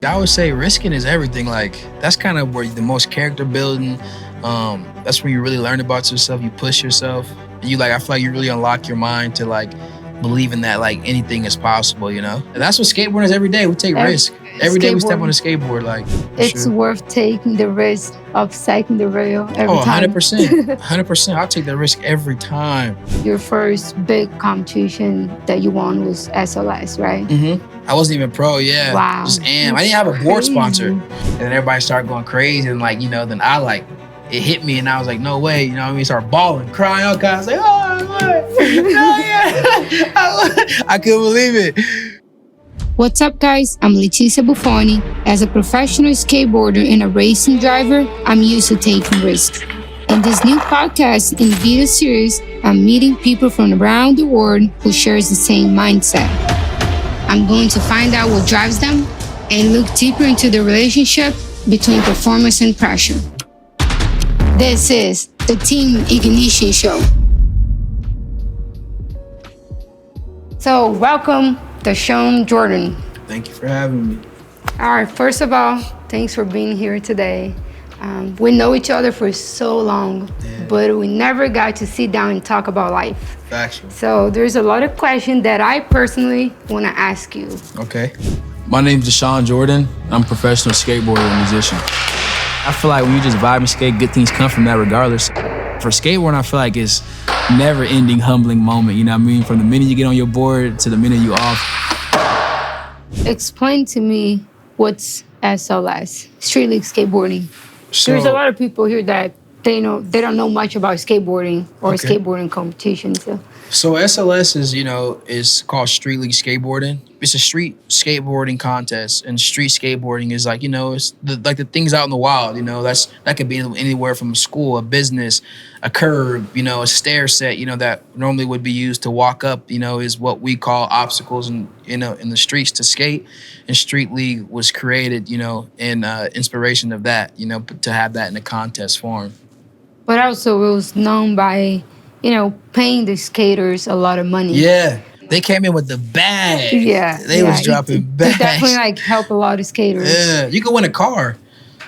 I would say risking is everything. Like that's kind of where the most character building. That's where you really learn about yourself. You push yourself. And you I feel like you really unlock your mind to believing that anything is possible. And that's what skateboarders every day. We take risk. Every day we step on a skateboard. It's worth taking the risk of cycling the rail every time. 100%. 100%. I'll take that risk every time. Your first big competition that you won was SLS, right? Mm-hmm. I wasn't even pro, yeah. Wow. Just am. I didn't have a board sponsor. And then everybody started going crazy and then I it hit me and I was like, no way, you know what I mean? Start bawling, crying out, guys. Like, I couldn't believe it. What's up, guys? I'm Leticia Buffoni. As a professional skateboarder and a racing driver, I'm used to taking risks. In this new podcast and video series, I'm meeting people from around the world who shares the same mindset. I'm going to find out what drives them and look deeper into the relationship between performance and pressure. This is the Team Ignition Show. So, welcome, Dashawn Jordan. Thank you for having me. All right, first of all, thanks for being here today. We know each other for so long, but we never got to sit down and talk about life. Factual. So there's a lot of questions that I personally want to ask you. Okay. My name's Dashawn Jordan. I'm a professional skateboarder and musician. I feel like when you just vibe and skate, good things come from that regardless. For skateboarding, I feel like it's never-ending, humbling moment, you know what I mean? From the minute you get on your board to the minute you off. Explain to me what's SLS, Street League Skateboarding. So, there's a lot of people here that they don't know much about skateboarding or skateboarding competitions. So SLS is called Street League Skateboarding. It's a street skateboarding contest, and street skateboarding is it's the things out in the wild. That could be anywhere from a school, a business, a curb, a stair set. That normally would be used to walk up. Is what we call obstacles in the streets to skate. And Street League was created, in inspiration of that. To have that in a contest form. But also it was known by, paying the skaters a lot of money. Yeah. They came in with the bag. Yeah. They was dropping bags. It definitely help a lot of skaters. Yeah. You could win a car.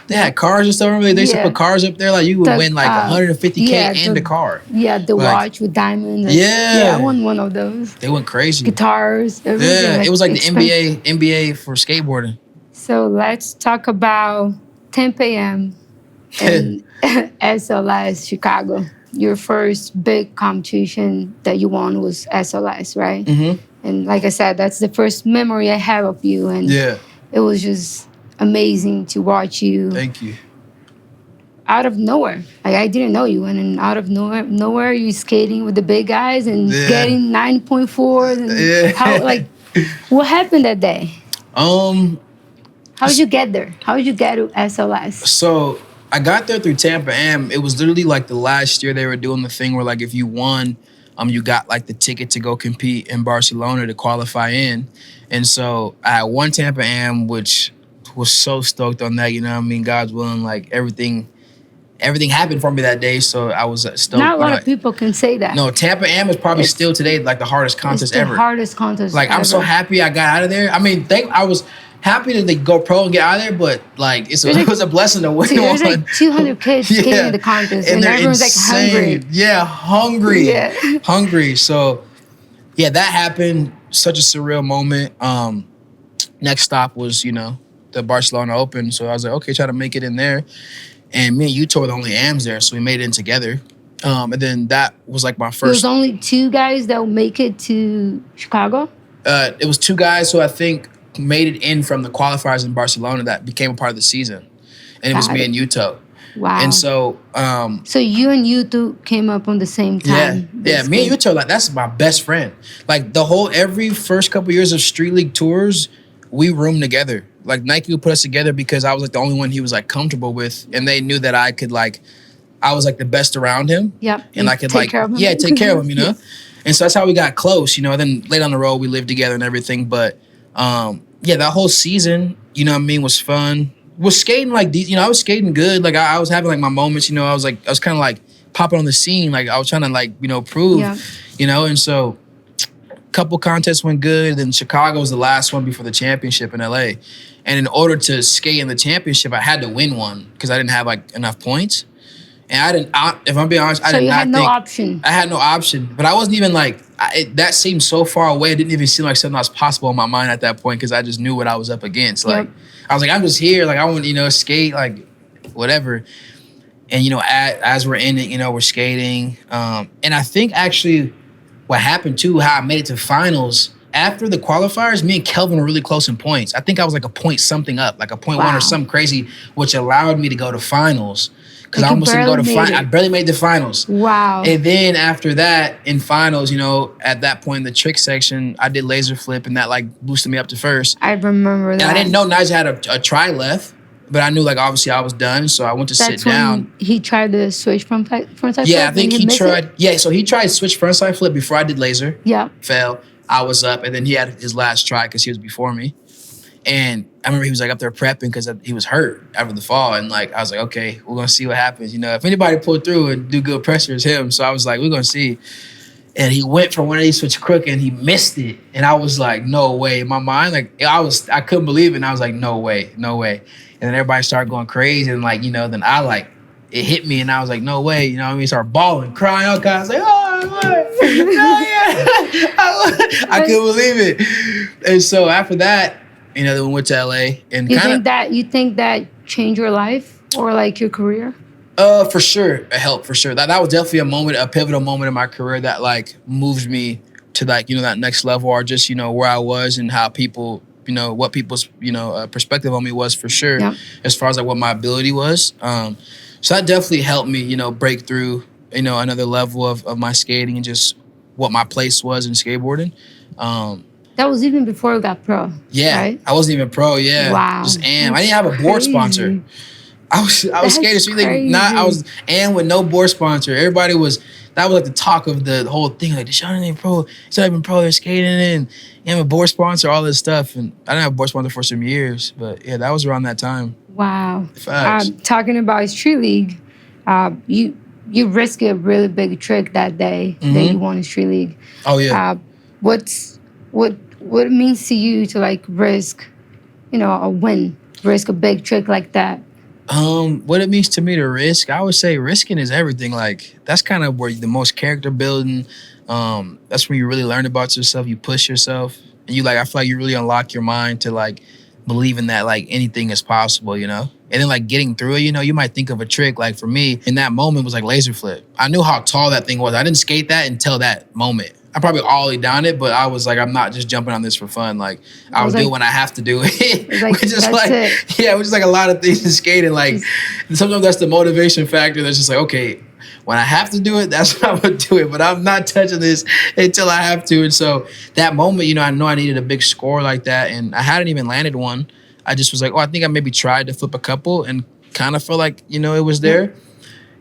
They had cars and stuff. Remember they used to put cars up there. You would win $150K and the car. Yeah, the watch with diamonds. Yeah. I won one of those. They went crazy. Guitars, everything. Yeah, it was like expensive. the NBA for skateboarding. So let's talk about 10 p.m. in SLS Chicago. Your first big competition that you won was SLS, right? Mm-hmm. And like I said, that's the first memory I have of you. And it was just amazing to watch you. Thank you. Out of nowhere. I didn't know you. And then out of nowhere you skating with the big guys and getting 9.4. And what happened that day? How did you get there? How did you get to SLS? So I got there through Tampa Am. It was literally the last year they were doing the thing where if you won, you got the ticket to go compete in Barcelona to qualify in. And so I had won Tampa Am, which was so stoked on that, God's willing, everything happened for me that day, so I was stoked. Not a lot of people can say that. No, Tampa Am is probably still today the hardest contest ever. The hardest contest ever. I'm so happy I got out of there. I was happy that they go pro and get out of there, but it was a blessing to win. There's 200 kids skating in the contest, and everyone's insane. hungry. Yeah, hungry. Yeah. Hungry. So, that happened. Such a surreal moment. Next stop was, the Barcelona Open. So I was like, okay, try to make it in there. And me and Yuto were the only AMs there, so we made it in together. And then that was my first. There was only two guys that would make it to Chicago? It was two guys who I think made it in from the qualifiers in Barcelona that became a part of the season. And it was me and Yuto. Wow. And so so you and Yuto came up on the same time. Yeah, me and Yuto, that's my best friend. Every first couple years of Street League tours, we roomed together. Nike would put us together because I was the only one he was comfortable with, and they knew that I could I was the best around him. Yep. And I could take care of him. Yeah, take care of him, And so that's how we got close, Then later on the road we lived together and everything. But that whole season, was fun. Was skating I was skating good. I was having my moments, I was kind of popping on the scene. I was trying to prove, and so couple contests went good. Then Chicago was the last one before the championship in LA. And in order to skate in the championship, I had to win one because I didn't have like enough points. And if I'm being honest, I did not think. So you had no option. I had no option. But I wasn't even like, that seemed so far away. It didn't even seem like something that was possible in my mind at that point because I just knew what I was up against. Like, I was like, I'm just here. Like, I want, skate, like, whatever. And, as we're in it, we're skating. And I think actually what happened too, how I made it to finals, after the qualifiers, me and Kelvin were really close in points. I think I was like a point something up, like a point one or something crazy, which allowed me to go to finals. Because I almost didn't go to finals. I barely made the finals. Wow. And then after that, in finals, at that point in the trick section, I did laser flip and that like boosted me up to first. I remember that. And I didn't know Nigel had a try left. But I knew, like, obviously I was done, so I went to sit down. He tried to switch frontside flip? Yeah, I think he tried. It? Yeah, so he tried to switch frontside flip before I did laser. Yeah. Failed. I was up, and then he had his last try because he was before me. And I remember he was, like, up there prepping because he was hurt after the fall. And, like, I was like, okay, we're going to see what happens. If anybody pulled through and do good pressure, it's him. So I was like, we're going to see. And he went for one of these switch crook and he missed it. And I was like, no way. In my mind, like, I couldn't believe it. And I was like, no way. And then everybody started going crazy. And like, then I like, it hit me and I was like, no way. You know what I mean? Started bawling, crying out. I was like, oh, I couldn't believe it. And so after that, then we went to LA and you think that changed your life or like your career? For sure. It helped for sure. That was definitely a pivotal moment in my career that like moved me to like, that next level or just, where I was and how people, what people's, perspective on me was for sure. Yep. As far as like what my ability was. So that definitely helped me, break through, another level of my skating and just what my place was in skateboarding. That was even before you got pro. Yeah. Right? I wasn't even pro. Yeah. Wow. Just am. I didn't have a board sponsor. I was skating street I was with no board sponsor. That was like the talk of the whole thing. Like Dashawn ain't pro, he's not even pro, they're skating and a board sponsor, all this stuff. And I didn't have a board sponsor for some years, but yeah, that was around that time. Wow. Facts. Talking about Street League, you risked a really big trick that day that you won in Street League. Oh yeah. What it means to you to like risk, a win, risk a big trick like that? What it means to me to risk, I would say risking is everything. Like that's kind of where the most character building. That's where you really learn about yourself. You push yourself, and I feel like you really unlock your mind to like believing that like anything is possible, And then like getting through it, you might think of a trick. Like for me, in that moment was like laser flip. I knew how tall that thing was. I didn't skate that until that moment. I probably ollied down it, but I was like, I'm not just jumping on this for fun. Like I'll do it when I have to do it. Like, which is like a lot of things in skating. Like sometimes that's the motivation factor. That's just like, okay, when I have to do it, that's when I'm gonna do it. But I'm not touching this until I have to. And so that moment, I know I needed a big score like that, and I hadn't even landed one. I just was like, I think I maybe tried to flip a couple and kind of felt like, it was there.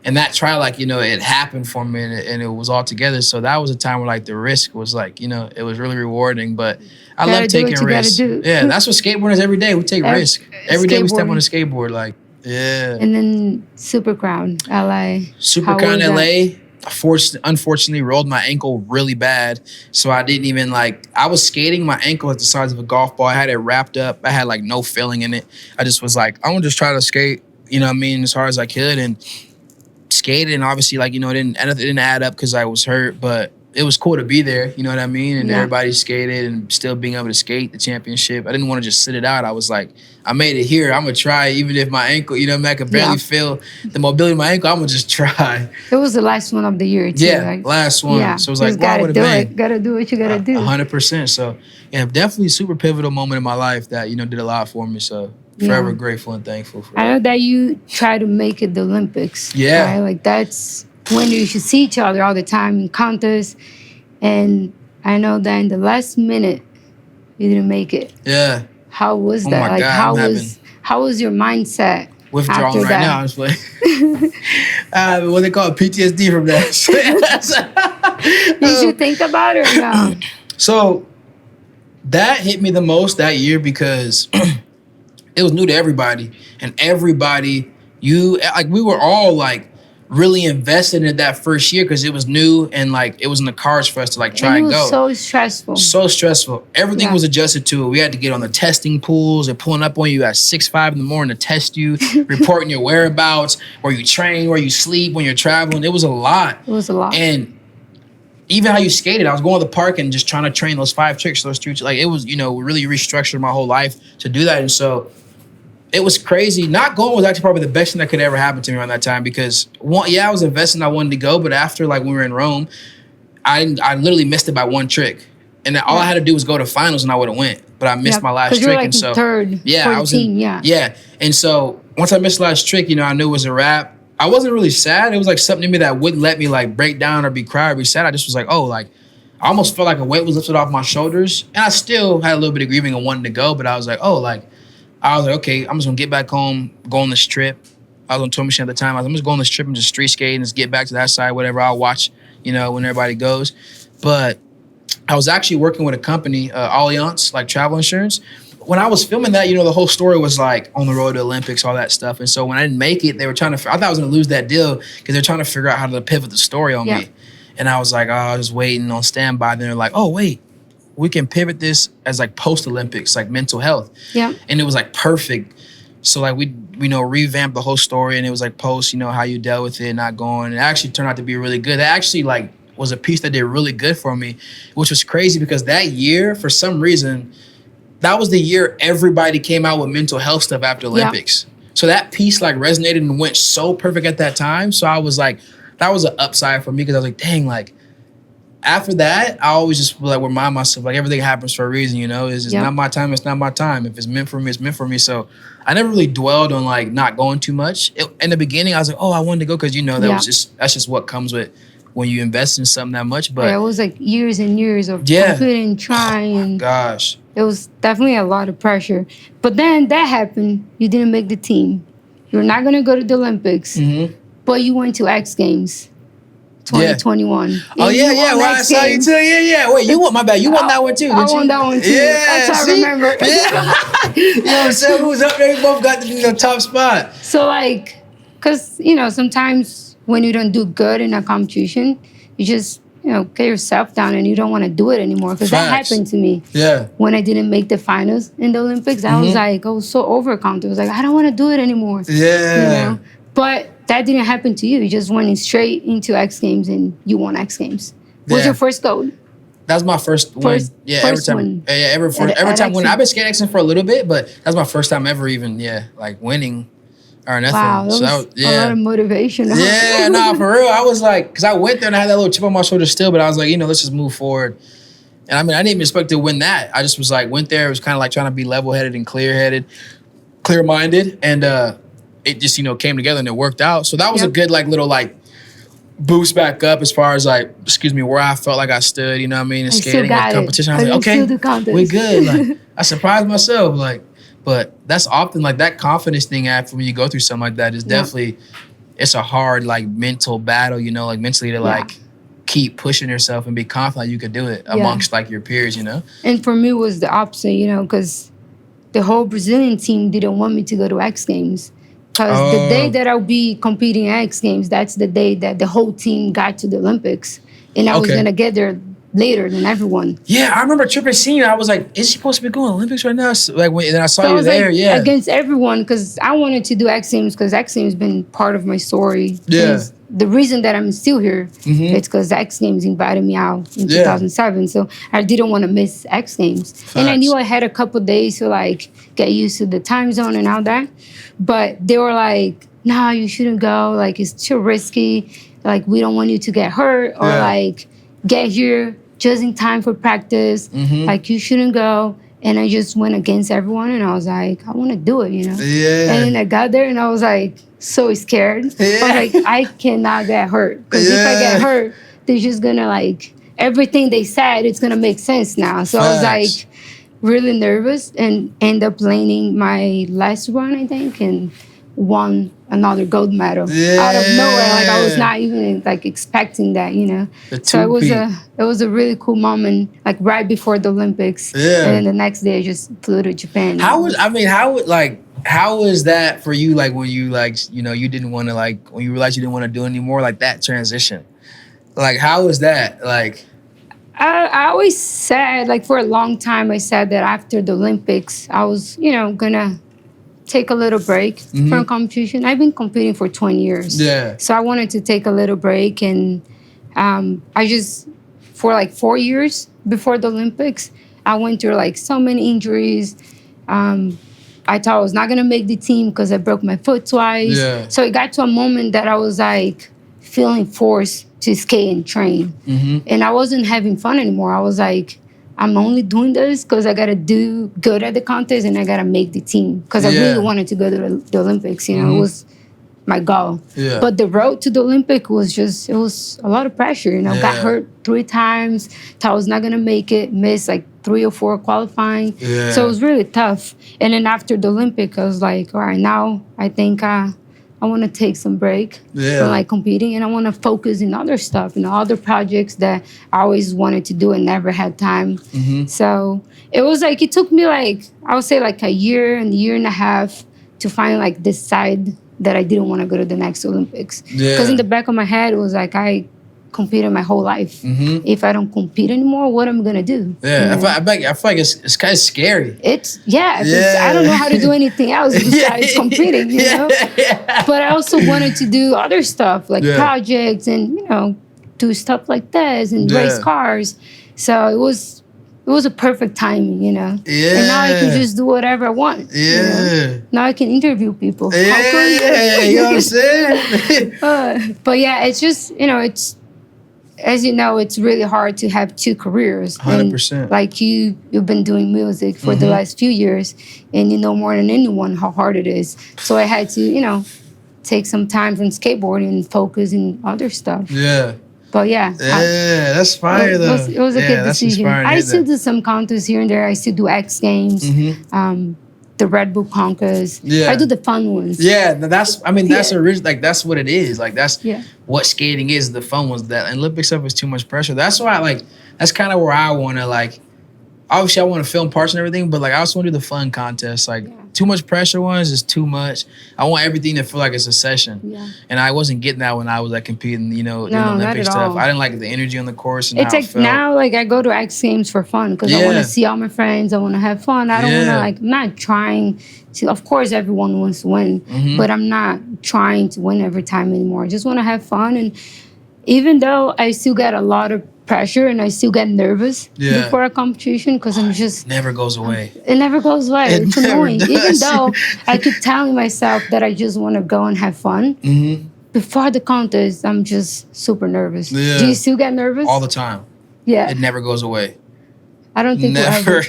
And that try, like, it happened for me and it was all together. So that was a time where, like, the risk was, like, it was really rewarding. But I love taking risks. Yeah, that's what skateboarders every day. We take risks. Every day we step on a skateboard, like, yeah. And then Supercrown, LA. Supercrown, LA. Unfortunately, rolled my ankle really bad. So I didn't even, I was skating. My ankle at the size of a golf ball. I had it wrapped up. I had, no filling in it. I just was like, I'm going to just try to skate, as hard as I could. And skated, and obviously, it didn't add up because I was hurt, but it was cool to be there, you know what I mean? And everybody skated and still being able to skate the championship. I didn't want to just sit it out. I was like, I made it here. I'm going to try, even if my ankle, I could barely feel the mobility of my ankle. I'm going to just try. It was the last one of the year, too. Yeah, last one. Yeah. So it was like, wow, what a man. Got to do what you got to do. 100%. So, yeah, definitely a super pivotal moment in my life that, did a lot for me. So, forever grateful and thankful for that. I know that you try to make it the Olympics. Yeah. Right? Like, that's when you should see each other all the time in contests. And I know that in the last minute, you didn't make it. Yeah. How was that? My God, how was your mindset? Withdrawing right now, honestly. What they call it, PTSD from that. Did you think about it or no? So that hit me the most that year because it was new to everybody. And everybody, we were all really invested in it that first year because it was new and like it was in the cards for us to like try and it go. was so stressful. So stressful. Everything was adjusted to it. We had to get on the testing pools and pulling up on you at 6-5 in the morning to test you, reporting your whereabouts, where you train, where you sleep, when you're traveling. It was a lot. It was a lot. And even how you skated, I was going to the park and just trying to train those 5 tricks, those 3 like it was, you know, really restructured my whole life to do that. And so it was crazy. Not going was actually probably the best thing that could ever happen to me around that time because I was investing. I wanted to go, but after like when we were in Rome, I literally missed it by 1 trick, and all I had to do was go to finals and I would have went. But I missed my last trick, you were like and so third for the team. Yeah. And so once I missed the last trick, you know, I knew it was a wrap. I wasn't really sad. It was like something in me that wouldn't let me like break down or be cry or be sad. I just was like, oh, like I almost felt like a weight was lifted off my shoulders, and I still had a little bit of grieving and wanting to go, but I was like, oh, like. I was like, okay, I'm just gonna get back home, go on this trip. I was on tour machine at the time. I was like, I'm just going on this trip and just street skate and just get back to that side, whatever. I'll watch, you know, when everybody goes. But I was actually working with a company, Allianz, like travel insurance. When I was filming that, you know, the whole story was like on the road to Olympics, all that stuff. And so when I didn't make it, they were trying to, I thought I was gonna lose that deal because they're trying to figure out how to pivot the story on me. And I was like, oh, I was waiting on standby. Then they're like, oh, wait. We can pivot this as like post-Olympics, like mental health. Yeah. And it was like perfect. So like we revamped the whole story and it was like post, you know, how you dealt with it, not going. It actually turned out to be really good. That actually like was a piece that did really good for me, which was crazy because that year, for some reason, that was the year everybody came out with mental health stuff after Olympics. So that piece like resonated and went so perfect at that time. So I was like, that was an upside for me because I was like, dang, like, after that, I always just like remind myself like everything happens for a reason, you know. It's just not my time. It's not my time. If it's meant for me, it's meant for me. So I never really dwelled on like not going too much. In the beginning, I was like, oh, I wanted to go because you know that's just what comes with when you invest in something that much. But it was like years and years of competing, trying. Gosh, it was definitely a lot of pressure. But then that happened. You didn't make the team. You're not gonna go to the Olympics, but you went to X Games. 2021. Oh yeah. Well, I saw you too. Yeah. Wait, you won my bad. You won that one too. I won that one too. Yeah, that's how I remember. You know what I'm saying? Who was up there? We both got the top spot. So like, cause you know sometimes when you don't do good in a competition, you just get yourself down and you don't want to do it anymore. Cause that happened to me. Yeah. When I didn't make the finals in the Olympics, I was like, I was so overconfident. I was like, I don't want to do it anymore. Yeah. But that didn't happen to you. You just went straight into X Games and you won X Games. What's your first gold? That was my first win. Yeah, every time. Every time winning. I've been skating X Games for a little bit, but that's my first time ever even, like winning or nothing. Wow, that was a lot of motivation. Yeah, nah, for real. I was like, because I went there and I had that little chip on my shoulder still, but I was like, let's just move forward. And I mean, I didn't even expect to win that. I just was like, went there. It was kind of like trying to be level-headed and clear-minded. And it just, came together and it worked out. So that was a good, little boost back up as far as, where I felt like I stood, you know what I mean, in skating and competition. I was like, okay, we good. I surprised myself, but that's often, that confidence thing after when you go through something like that is definitely, it's a hard, mental battle, mentally to, keep pushing yourself and be confident you could do it amongst, your peers, And for me, it was the opposite, because the whole Brazilian team didn't want me to go to X Games. Because the day that I'll be competing at X Games, that's the day that the whole team got to the Olympics. And I was going to get there later than everyone. Yeah, I remember tripping seeing I was like, is she supposed to be going to Olympics right now? So, then I saw you there, against everyone, because I wanted to do X Games, because X Games has been part of my story. Yeah. The reason that I'm still here, it's because X Games invited me out in 2007. So I didn't want to miss X Games. Facts. And I knew I had a couple days to get used to the time zone and all that. But they were like, nah, you shouldn't go. It's too risky. We don't want you to get hurt or get here just in time for practice. You shouldn't go. And I just went against everyone and I was like, I want to do it, Yeah. And then I got there and I was so scared. Yeah. I was I cannot get hurt. Because if I get hurt, they're just going to everything they said, it's going to make sense now. So I was really nervous and end up landing my last run, I think, and won another gold medal out of nowhere. I was not even expecting that, So it was a really cool moment, right before the Olympics. Yeah. And then the next day I just flew to Japan. How was that for you? Like when you you didn't want to when you realized you didn't want to do it anymore, like that transition. Like how was that? Like I always said, like for a long time, I said that after the Olympics, I was, gonna take a little break from competition. I've been competing for 20 years. Yeah. So I wanted to take a little break. And I just, for like 4 years before the Olympics, I went through like so many injuries. I thought I was not going to make the team because I broke my foot twice. Yeah. So it got to a moment that I was like feeling forced to skate and train. And I wasn't having fun anymore. I was like, I'm only doing this because I got to do good at the contest and I got to make the team. Because I really wanted to go to the Olympics. It was my goal. Yeah. But the road to the Olympic was just, it was a lot of pressure. Got hurt 3 times. Thought I was not going to make it. Missed like 3 or 4 qualifying. Yeah. So it was really tough. And then after the Olympic, I was like, all right, now I think I want to take some break from like competing, and I want to focus in other stuff, other projects that I always wanted to do and never had time. So it was like, it took me like, I would say like a year and a half to finally like decide that I didn't want to go to the next Olympics. Because in the back of my head, it was like, I competed my whole life. If I don't compete anymore, what am I gonna do? Yeah, I feel like it's kind of scary. I don't know how to do anything else besides competing, But I also wanted to do other stuff like projects and do stuff like this and race cars. So it was a perfect timing, Yeah. And now I can just do whatever I want. Yeah. Now I can interview people. Yeah, you know what I'm saying? But yeah, it's just, it's, as you know, it's really hard to have 2 careers. 100%. And like you've been doing music for the last few years, and you know more than anyone how hard it is. So I had to, take some time from skateboarding and focus in other stuff. Yeah. But yeah. That's fire though. It was a good decision. I still do some contests here and there. I still do X Games. The Red Bull Conquers. I do the fun ones. Yeah, that's original. Like that's what it is. Like that's what skating is. The fun ones. That Olympic stuff is too much pressure. That's why that's kind of where I want to obviously I want to film parts and everything, but I also want to do the fun contests. Too much pressure ones is too much. I want everything to feel like it's a session. Yeah. And I wasn't getting that when I was competing, in the Olympic stuff. I didn't like the energy on the course and it's how it felt. Now I go to X Games for fun because I want to see all my friends. I want to have fun. I don't want to I'm not trying to, of course everyone wants to win, but I'm not trying to win every time anymore. I just want to have fun. And even though I still get a lot of pressure and I still get nervous before a competition because I'm just... It never goes away. It never goes away. It's annoying. Does. Even though I keep telling myself that I just want to go and have fun, before the contest, I'm just super nervous. Yeah. Do you still get nervous? All the time. Yeah. It never goes away. I don't think never.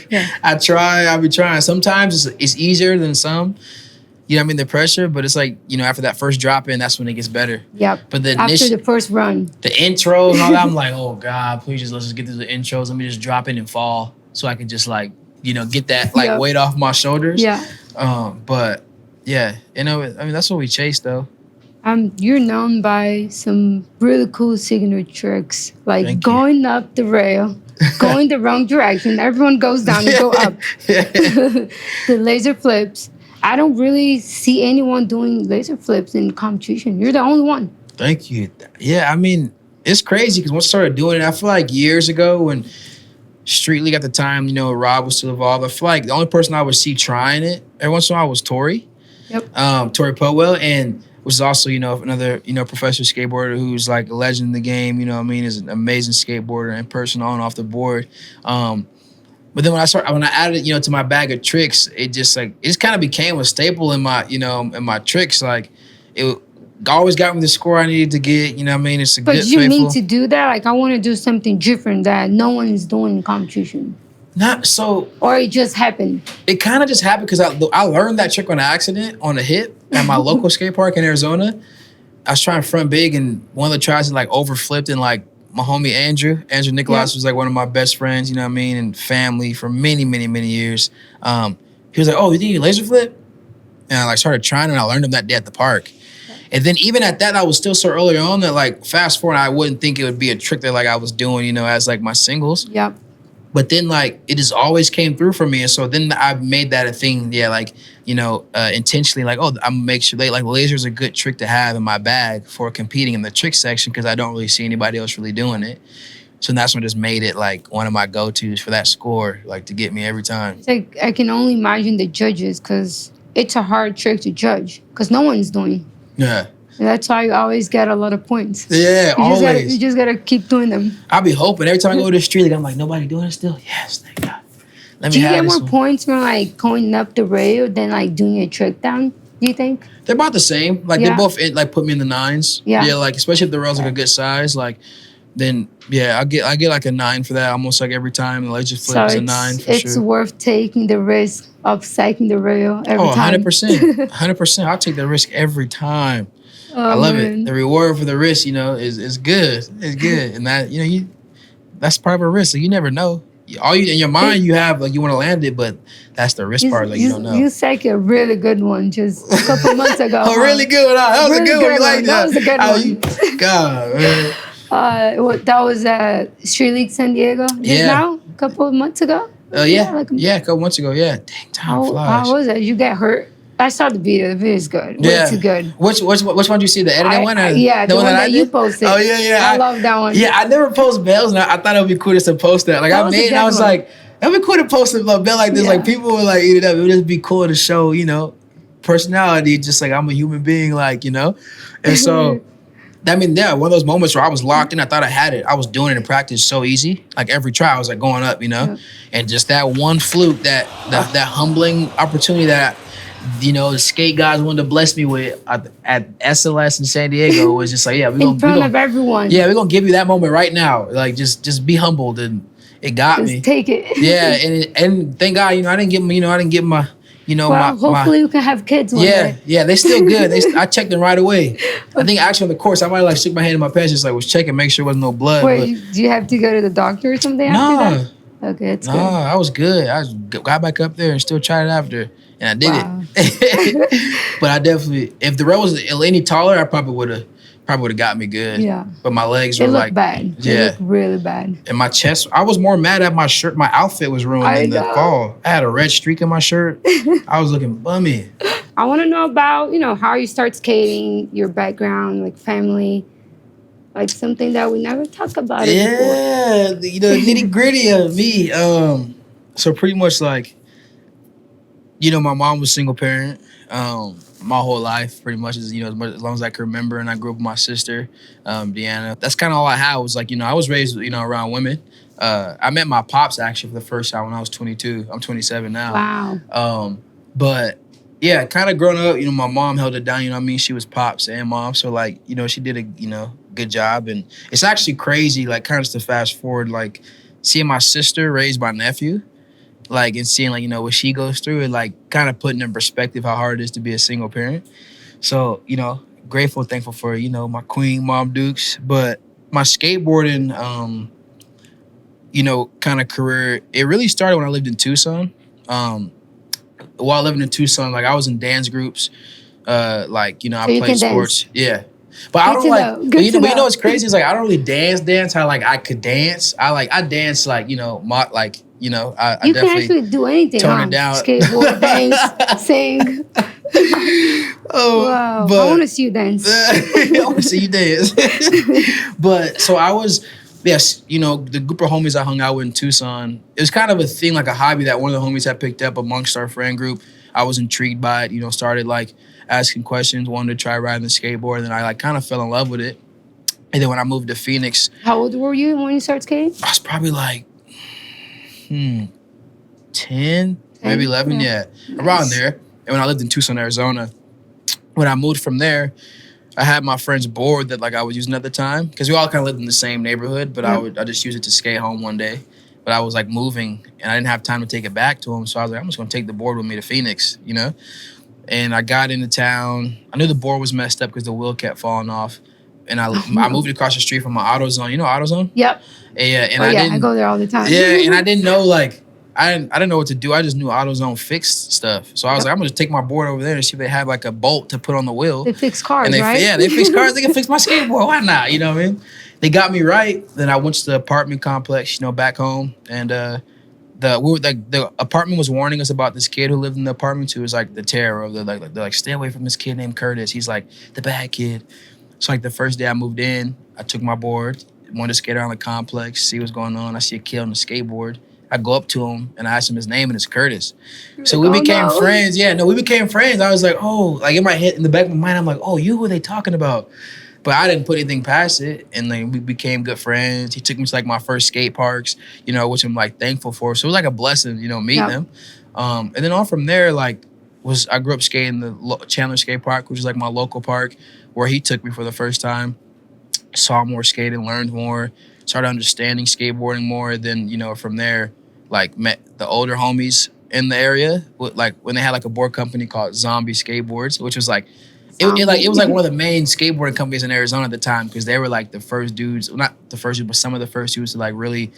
I'll be trying. Sometimes it's easier than some. The pressure, but it's after that first drop in, that's when it gets better. Yep. But after the first run. The intro and all that, I'm like, oh God, please let's just get through the intros. Let me just drop in and fall so I can just get that weight off my shoulders. Yeah. But yeah, that's what we chase though. You're known by some really cool signature tricks, going up the rail, going the wrong direction. Everyone goes down and go up. The laser flips. I don't really see anyone doing laser flips in competition. You're the only one. Thank you. Yeah, it's crazy because once I started doing it, I feel like years ago when Street League at the time, Rob was still involved, I feel like the only person I would see trying it every once in a while was Tori. Yep. Tori Powell, and was also, another, professional skateboarder who's a legend in the game, is an amazing skateboarder in person on and off the board. But then when I added it, to my bag of tricks, it just kind of became a staple in my, in my tricks. It always got me the score I needed to get. It's a good. But you mean to do that? I want to do something different that no one is doing in competition. Not so. Or it just happened. It kind of just happened because I learned that trick on accident on a hip at my local skate park in Arizona. I was trying front big, and one of the tries overflipped and my homie Andrew Nicholas was one of my best friends, and family for many, many, many years. He was like, oh, you think you laser flip? And I started trying, and I learned him that day at the park. And then even at that, I was still so early on that fast forward, I wouldn't think it would be a trick that I was doing, as my singles. Yep. But then like it just always came through for me, and so then I made that a thing. Yeah, like intentionally, like I'm gonna make sure like laser's a good trick to have in my bag for competing in the trick section because I don't really see anybody else really doing it. So that's what just made it like one of my go-tos for that score, like to get me every time. It's like I can only imagine the judges because it's a hard trick to judge because no one's doing. Yeah. That's why you always get a lot of points. Yeah, always. You just gotta keep doing them. I'll be hoping every time I go to the street, like, I'm like, nobody doing it still? Yes, thank God. Do you get more points from like going up the rail than like doing a trick down? Do you think? They're about the same. Like they both like put me in the 9s. Yeah, like especially if the rail's like a good size, like then I get like a 9 for that almost like every time. The laser flip is a 9 for sure. It's worth taking the risk of psyching the rail every time. 100%. 100%. I'll take the risk every time. I love it. The reward for the risk, is good. It's good, and that that's part of a risk. So you never know. All you in your mind, you have like you want to land it, but that's the risk part. Like you don't know. You psyched a really good one just a couple months ago. Really good one. That was really a good one. You like that? That was a good one. God, man. That was at Street League San Diego. Now, a couple of months ago. A couple months ago. Yeah, dang, time flies. How was it? You get hurt? I saw the video. The video is good. Way too good. Which one did you see? The edited one? The one that you posted. Oh, yeah. I love that one. Yeah, I never post bails, and I thought it would be cool just to post that. Like, I made it, and I was like, it would be cool to post a bail like this. Yeah. Like, people would, like, eat it up. It would just be cool to show, personality, just like I'm a human being, like, And so, one of those moments where I was locked in, I thought I had it. I was doing it in practice so easy. Like, every try, I was, like, going up, And just that one fluke, that humbling opportunity that the skate guys wanted to bless me with at SLS in San Diego was just like, we're in front of everyone. Yeah, we're gonna give you that moment right now. Like, just be humbled, and it got me. Take it. Yeah, and thank God, I didn't get my, hopefully you can have kids one day. Yeah, they still good. I checked them right away. I think actually on the course, I might have like shook my hand in my pants, just like was checking, make sure there wasn't no blood. Wait, do you have to go to the doctor or something after that? Okay, it's good. I was good. I got back up there and still tried it after. And I did it. But I definitely, if the rail was any taller, I probably would have got me good. Yeah. But my legs were like bad. Yeah. They look really bad. And my chest, I was more mad at my shirt. My outfit was ruined in the fall. I had a red streak in my shirt. I was looking bummy. I want to know about, how you start skating, your background, like family, like something that we never talk about. Yeah. The nitty gritty of me. So pretty much like, my mom was single parent my whole life, pretty much, as long as I can remember. And I grew up with my sister, Deanna. That's kind of all I had was like, I was raised, around women. I met my pops actually for the first time when I was 22. I'm 27 now. Wow. But yeah, kind of growing up, my mom held it down. She was pops and mom. So like, she did a, good job. And it's actually crazy, like kind of just to fast forward, like seeing my sister raise my nephew. Like, and seeing, like, what she goes through and, like, kind of putting in perspective how hard it is to be a single parent. So, grateful, thankful for, my queen, Mom Dukes. But my skateboarding, kind of career, it really started when I lived in Tucson. While living in Tucson, like, I was in dance groups. I played sports. Dance. Yeah. But I don't like, but you know what's crazy? It's like, I don't really dance how, like, I could dance. I dance, like, I you definitely can actually do anything. Tone it down. Skateboard, dance, sing. Wow. But I want to see you dance. I want to see you dance. But so I was, the group of homies I hung out with in Tucson, it was kind of a thing, like a hobby that one of the homies had picked up amongst our friend group. I was intrigued by it, started like asking questions, wanted to try riding the skateboard, and then I like kind of fell in love with it. And then when I moved to Phoenix. How old were you when you started skating? I was probably like 10, maybe 11, yeah. Around there. And when I lived in Tucson, Arizona, when I moved from there, I had my friend's board that like I was using at the time because we all kind of lived in the same neighborhood, but I just use it to skate home one day. But I was like moving and I didn't have time to take it back to him, so I was like, I'm just gonna take the board with me to Phoenix, And I got into town. I knew the board was messed up because the wheel kept falling off. And I moved across the street from my AutoZone. You know AutoZone? Yep. And I go there all the time. Yeah, and I didn't know, like, I didn't know what to do. I just knew AutoZone fixed stuff. So I was like, I'm gonna just take my board over there and see if they have like a bolt to put on the wheel. They fix cars, And right? Yeah, they fix cars. They can fix my skateboard. Why not? You know what I mean? They got me right. Then I went to the apartment complex, back home, and the apartment was warning us about this kid who lived in the apartment who was like the terror of they're like stay away from this kid named Curtis. He's like the bad kid. So like the first day I moved in, I took my board, wanted to skate around the complex, see what's going on. I see a kid on the skateboard. I go up to him and I ask him his name, and it's Curtis. So we became friends. Yeah, no, we became friends. I was like, oh, like in my head, in the back of my mind, I'm like, oh, you who are they talking about? But I didn't put anything past it, and like we became good friends. He took me to like my first skate parks, which I'm like thankful for. So it was like a blessing, meeting them. And then on from there, like I grew up skating the Chandler Skate Park, which is like my local park, where he took me for the first time. Saw more skating, learned more, started understanding skateboarding more. Then from there, like met the older homies in the area, like when they had like a board company called Zombie Skateboards, which was like it was like one of the main skateboarding companies in Arizona at the time, because they were like the first dudes, not the first dudes, but some of the first dudes to like really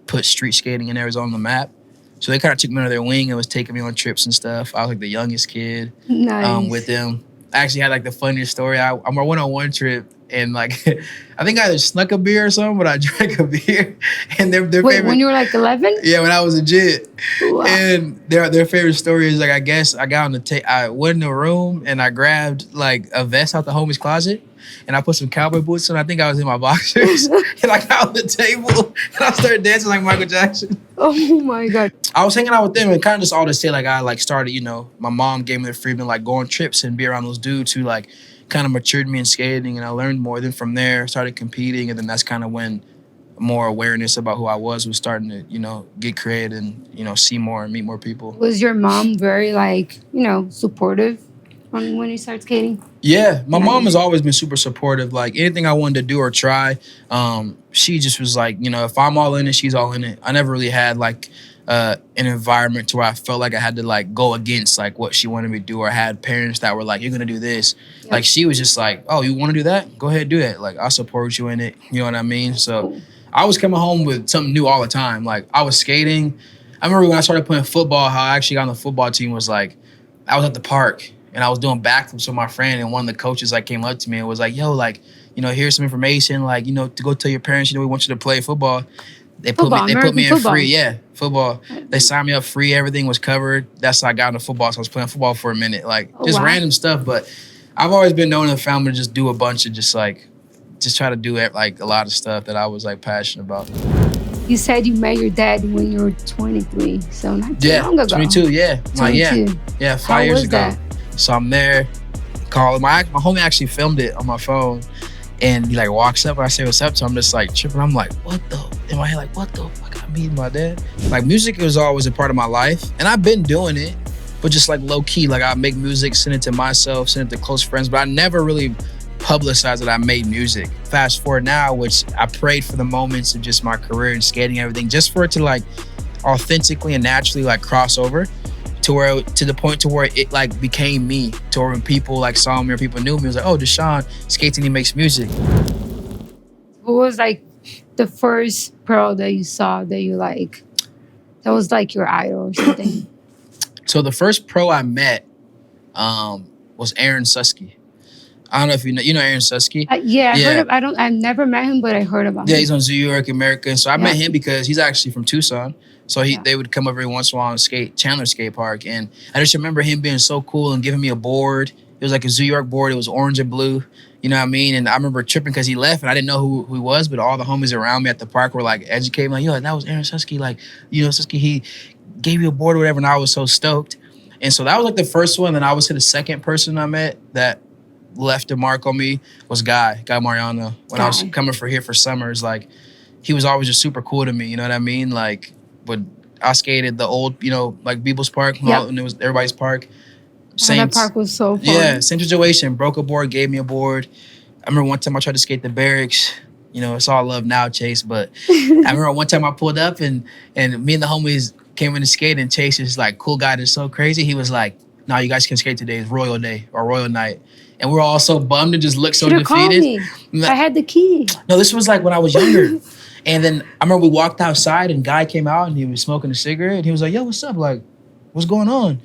put street skating in Arizona on the map. So they kind of took me under their wing and was taking me on trips and stuff. I was like the youngest kid with them. I actually had like the funniest story. I went on one trip, and like I think I either snuck a beer or something, but I drank a beer. And their favorite, when you were like 11? Yeah, when I was a jit. Wow. And their favorite story is like, I guess I got on I went in the room and I grabbed like a vest out the homie's closet, and I put some cowboy boots on. I think I was in my boxers, and I got on the table and I started dancing like Michael Jackson. Oh my God. I was hanging out with them, and kind of just all to say, like, I like started, my mom gave me the freedom to like go on trips and be around those dudes who like kind of matured me in skating, and I learned more. Then from there, started competing, and then that's kind of when more awareness about who I was starting to, get created and, see more and meet more people. Was your mom very like, supportive when you started skating? Yeah, my mom has always been super supportive. Like anything I wanted to do or try, she just was like, if I'm all in it, she's all in it. I never really had like an environment to where I felt like I had to like go against like what she wanted me to do, or had parents that were like, you're gonna do this. Yep. Like she was just like, oh, you want to do that? Go ahead, do that. Like I'll support you in it. You know what I mean? So I was coming home with something new all the time. Like I was skating. I remember when I started playing football, how I actually got on the football team was like, I was at the park and I was doing backflips with my friend, and one of the coaches like came up to me and was like, yo, like, here's some information, like, to go tell your parents, we want you to play football. They put me in free. Yeah, football. They signed me up free. Everything was covered. That's how I got into football. So I was playing football for a minute, like random stuff. But I've always been known in the family to just do a bunch of just try to do like a lot of stuff that I was like passionate about. You said you met your dad when you were 23, so not too long ago. 22, yeah. 22. Yeah, 5 years ago. That? So I'm there, calling. My homie actually filmed it on my phone, and he like walks up and I say what's up, so I'm just like tripping. I'm like, what the? In my head, like, what the fuck? I'm meeting my dad. Like music was always a part of my life, and I've been doing it, but just like low key. Like I make music, send it to myself, send it to close friends, but I never really publicized that I made music. Fast forward now, which I prayed for the moments of just my career and skating and everything, just for it to like authentically and naturally like cross over to the point to where it like became me, to where when people like saw me or people knew me, it was like, oh, Dashawn skates and he makes music. What was like the first pro that you saw that you like, that was like your idol or something? So the first pro I met was Aaron Susky. I don't know if you know Aaron Susky. Yeah, I've never met him, but I heard about him. Yeah, he's on Zoo York America. So I met him because he's actually from Tucson. So they would come every once in a while and Chandler Skate Park. And I just remember him being so cool and giving me a board. It was like a Zoo York board. It was orange and blue. You know what I mean? And I remember tripping because he left and I didn't know who he was, but all the homies around me at the park were like educating me, like, yo, that was Aaron Susky. Like, Susky, he gave you a board or whatever. And I was so stoked. And so that was like the first one. Then I would say the second person I met that left a mark on me was Guy Mariano. When I was coming here for summers, like he was always just super cool to me. You know what I mean? Like, but I skated the old, like Beebles Park, and it was everybody's park. That park was so fun. Yeah, same situation. Broke a board, gave me a board. I remember one time I tried to skate the barracks. It's all love now, Chase. But I remember one time I pulled up and me and the homies came in to skate, and Chase is like, cool guy that's so crazy. He was like, no, you guys can skate today. It's Royal Day or Royal Night. And we were all so bummed and just looked so defeated. I had the key. No, this was like when I was younger. And then I remember we walked outside and guy came out and he was smoking a cigarette and he was like, yo, what's up? Like, what's going on?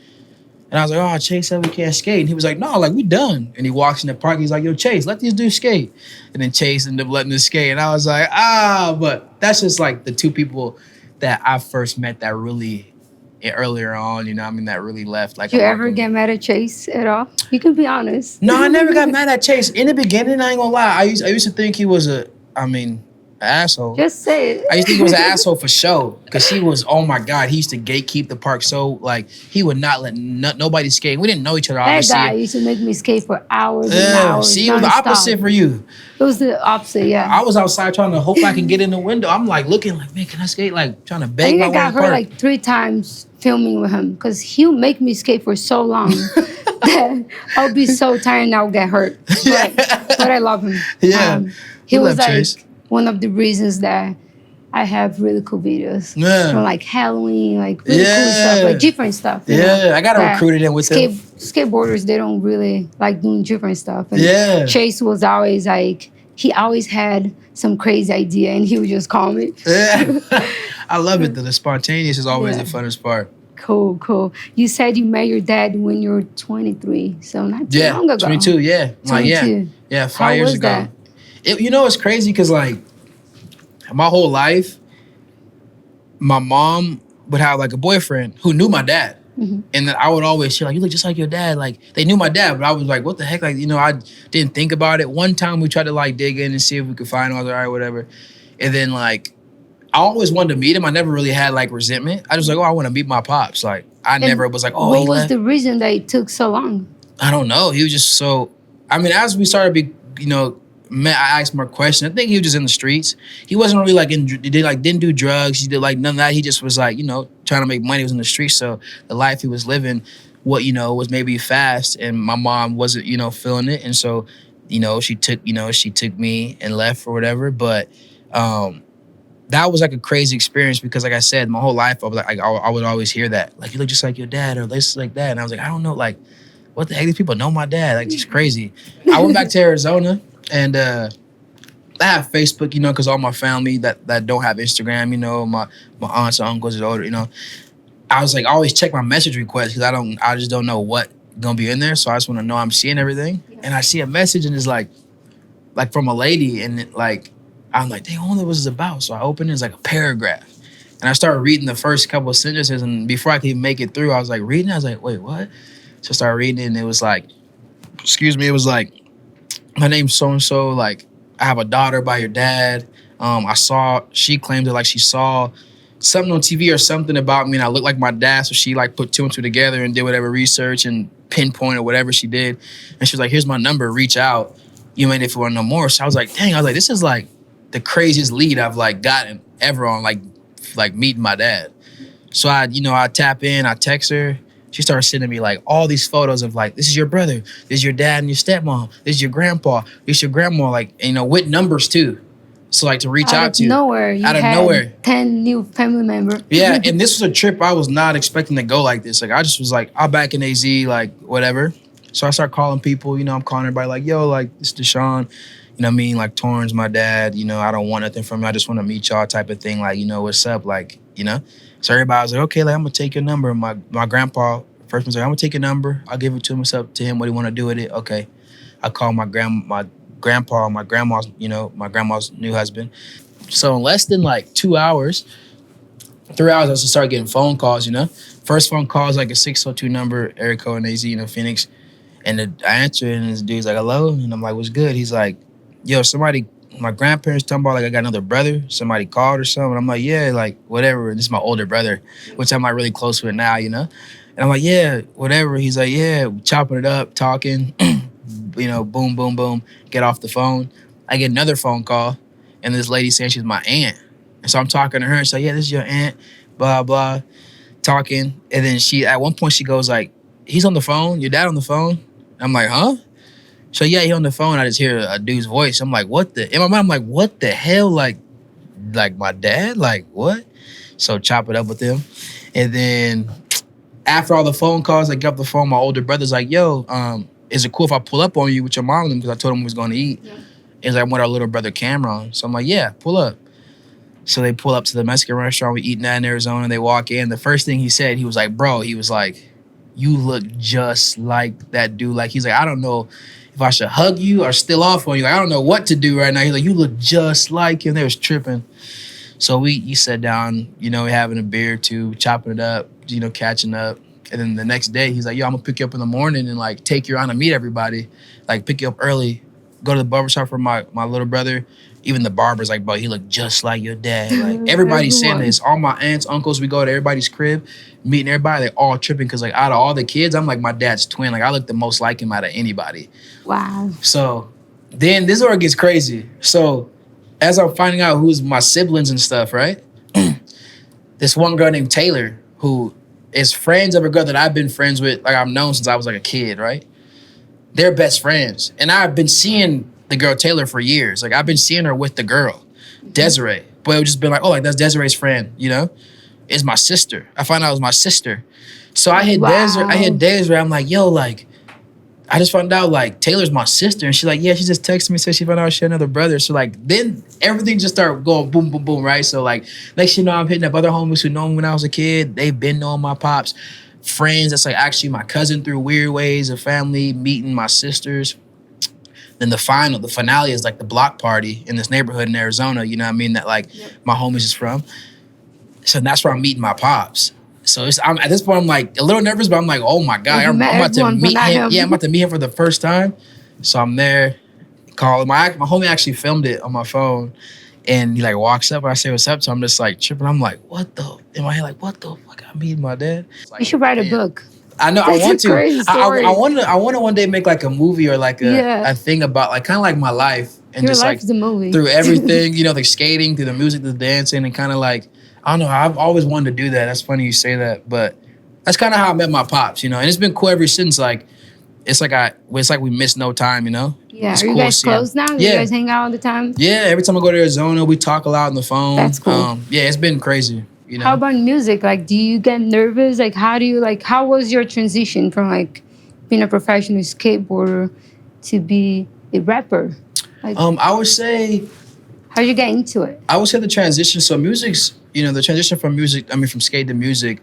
And I was like, oh, Chase said we can't skate. And he was like, no, like, we done. And he walks in the park. He's like, yo, Chase, let these dudes skate. And then Chase ended up letting us skate. And I was like, but that's just like the two people that I first met that really, earlier on, you know what I mean, that really left. Like, Did you ever get mad at Chase at all? You can be honest. No, I never got mad at Chase. In the beginning, I ain't gonna lie. I used to think he was an asshole. Just say it. I used to think he was an asshole for show because he was, oh my God, he used to gatekeep the park so, like, he would not let nobody skate. We didn't know each other, That obviously. guy used to make me skate for hours and hours. See, it was the opposite for you. It was the opposite, yeah. I was outside trying to hope I can get in the window. I'm like looking like, man, can I skate? Like trying to I beg think my I way got in the hurt park. like 3 times filming with him because he'll make me skate for so long that I'll be so tired and I'll get hurt. But I love him. Yeah. He We was love like Chase. one of the reasons that I have really cool videos. Yeah. From like Halloween, like really cool stuff, like different stuff. you know, I got to that recruit it in with him. Skateboarders, they don't really like doing different stuff. And Yeah. Chase was always like, he always had some crazy idea and he would just call me. Yeah. I love it though. The spontaneous is always Yeah. the funnest part. Cool. You said you met your dad when you were 23, so not too long ago. 22, yeah. Like, 22. Yeah, 5 How years was ago. that? It's crazy because, like, my whole life, my mom would have, like, a boyfriend who knew my dad. Mm-hmm. And then I would always say, like, you look just like your dad. Like, they knew my dad, but I was like, what the heck? Like, I didn't think about it. One time we tried to, like, dig in and see if we could find him. I was like, all right, whatever. And then, like, I always wanted to meet him. I never really had, like, resentment. I was like, oh, I want to meet my pops. Like, I never was like, oh, he what was left. the reason that it took so long? I don't know. He was just so. I mean, as we started, I asked more questions. I think he was just in the streets. He wasn't really like didn't do drugs. He did like none of that. He just was like trying to make money. He was in the streets, so the life he was living, was maybe fast, and my mom wasn't feeling it, and so she took me and left or whatever. But that was like a crazy experience because, like I said, my whole life I was like I would always hear that, like, you look just like your dad or this like that, and I was like, I don't know, like, what the heck? These people know my dad. Like, it's crazy. I went back to Arizona and I have Facebook, because all my family that don't have Instagram, my aunts and uncles are older, I was like, I always check my message requests because I just don't know what gonna be in there. So I just want to know I'm seeing everything. And I see a message and it's like from a lady, and I'm like, dang, what was this about? So I opened it, it's like a paragraph. And I started reading the first couple of sentences, and before I could even make it through, I was like reading it. I was like, wait, what? So I started reading it, and it was like, my name's so-and-so, like, I have a daughter by your dad. She claimed that, like, she saw something on TV or something about me, and I looked like my dad, so she, like, put 2 and 2 together and did whatever research and pinpointed whatever she did. And she was like, here's my number, reach out. You ain't if you want to know more. So I was like, dang, this is, like, the craziest lead I've, like, gotten ever on, like meeting my dad. So I tap in, I text her. She started sending me like all these photos of like, this is your brother, this is your dad and your stepmom, this is your grandpa, this is your grandma, like, with numbers too. So like to reach out to. Out of nowhere. 10 new family members. Yeah, and this was a trip I was not expecting to go like this. Like, I just was like, I'm back in AZ, like, whatever. So I start calling people, I'm calling everybody like, yo, like, this is Dashawn. Like, Torrance, my dad, I don't want nothing from you. I just want to meet y'all type of thing. Like, what's up? Like, So everybody was like, okay, like, I'm going to take your number. My grandpa first was like, I'm going to take your number. I'll give it to him. It's up to him what he want to do with it. Okay. I called my grandpa, my grandma's new husband. So in less than like 2 hours, 3 hours, I just started getting phone calls, First phone call is like a 602 number, area code in AZ, Phoenix. And I answer, and this dude's like, hello? And I'm like, what's good? He's like, yo, my grandparents talking about, like, I got another brother. Somebody called or something. And I'm like, yeah, like, whatever. And this is my older brother, which I'm, like, really close with now, And I'm like, yeah, whatever. He's like, yeah, chopping it up, talking, boom, boom, boom, get off the phone. I get another phone call, and this lady saying she's my aunt. And so I'm talking to her, and she's like, yeah, this is your aunt, blah, blah, talking. And then at one point, she goes, like, he's on the phone? Your dad on the phone? I'm like, huh? So yeah, he on the phone. I just hear a dude's voice. I'm like, what the? In my mind, I'm like, what the hell? Like my dad? Like, what? So chop it up with him. And then after all the phone calls, I get off the phone. My older brother's like, yo, is it cool if I pull up on you with your mom? Because I told him we was going to eat. Yeah. He's like, I want our little brother Cameron. So I'm like, yeah, pull up. So they pull up to the Mexican restaurant. We eating that in Arizona. They walk in. The first thing he said, he was like, bro, he was like, you look just like that dude. Like, he's like, I don't know if I should hug you or still off on you. Like, I don't know what to do right now. He's like, you look just like him. They was tripping. So you sat down, we having a beer too, chopping it up, catching up. And then the next day, he's like, yo, I'm going to pick you up in the morning and, like, take you around to meet everybody. Like, pick you up early, go to the barbershop for my little brother. Even the barber's like, bro, he looked just like your dad. Like, everybody's saying this. All my aunts, uncles, we go to everybody's crib, meeting everybody. They all tripping because, like, out of all the kids, I'm like my dad's twin. Like, I look the most like him out of anybody. Wow. So then this is where it gets crazy. So as I'm finding out who's my siblings and stuff, right? This one girl named Taylor, who is friends of a girl that I've been friends with, like, I've known since I was like a kid, right? They're best friends. And I've been seeing the girl Taylor for years. Like, I've been seeing her with the girl, Desiree. But it would just been like, oh, like, that's Desiree's friend, It's my sister. I found out it was my sister. So I hit Desiree. I'm like, yo, like, I just found out, like, Taylor's my sister. And she's like, yeah, she just texted me, said she found out she had another brother. So, like, then everything just started going boom, boom, boom, right? So, like, next thing you know, I'm hitting up other homies who know me when I was a kid. They've been knowing my pops. Friends that's, like, actually my cousin through weird ways of family, meeting my sisters. Then the finale is, like, the block party in this neighborhood in Arizona, you know what I mean, that, like, my homies is from. So that's where I'm meeting my pops. So at this point, I'm like a little nervous, but I'm like, oh my God, I'm about to meet him. Yeah, I'm about to meet him for the first time. So I'm there, calling. My homie actually filmed it on my phone, and he, like, walks up and I say what's up. So I'm just, like, tripping. I'm like, in my head, like, what the fuck? I'm meeting my dad. Like, you should write a book. I know. I want to. I want to one day make, like, a movie or, like, a thing about, like, kind of like my life and your just, life's like, the movie. Through everything, the skating, through the music, the dancing, and kind of, like, I don't know. I've always wanted to do that. That's funny you say that, but that's kind of how I met my pops, And it's been cool ever since. Like, it's like we missed no time, Yeah. It's Are you guys close now? Yeah. You guys hang out all the time? Yeah. Every time I go to Arizona, we talk a lot on the phone. That's cool. Yeah, it's been crazy. How about music? Like, do you get nervous? Like, how was your transition from, like, being a professional skateboarder to be a rapper? Like, I would say. How'd you get into it? I would say the transition. So music's, the transition from music. I mean, from skate to music.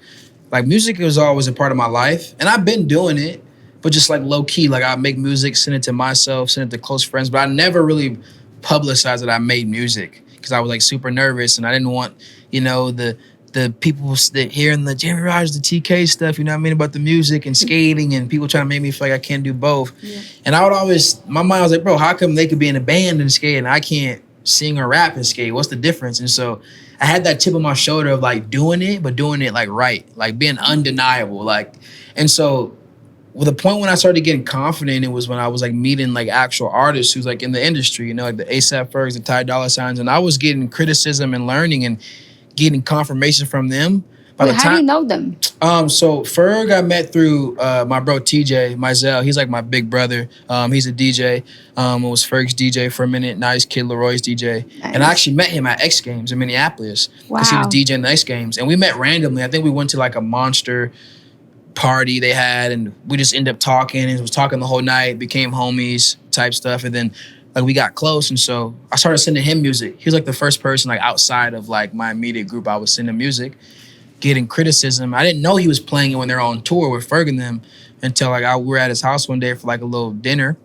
Like, music was always a part of my life, and I've been doing it, but just, like, low key. Like, I make music, send it to myself, send it to close friends, but I never really publicized that I made music because I was, like, super nervous, and I didn't want, the people that hearing the Jerry Rogers, the TK stuff, about the music and skating, and people trying to make me feel like I can't do both. Yeah. And I would always, my mind was like, bro, how come they could be in a band and skate and I can't sing or rap and skate? What's the difference? And so I had that chip on my shoulder of, like, doing it, but doing it, like, right, like, being undeniable, like. And so the point when I started getting confident, it was when I was, like, meeting, like, actual artists who's, like, in the industry, like the A$AP Fergs, the Ty Dolla $igns, and I was getting criticism and learning and getting confirmation from them. How do you know them? So Ferg I met through my bro TJ Mizell. He's, like, my big brother. He's a DJ. It was Ferg's DJ for a minute. Now he's Kid Leroy's DJ. Nice. And I actually met him at X Games in Minneapolis. Wow. Because he was DJing the X Games. And we met randomly. I think we went to, like, a monster party they had, and we just ended up talking and was talking the whole night, became homies type stuff. And then, like, we got close, and so I started sending him music. He was, like, the first person, like, outside of, like, my immediate group I was sending music, getting criticism. I didn't know he was playing it when they were on tour with Ferg and them until, like, we were at his house one day for, like, a little dinner,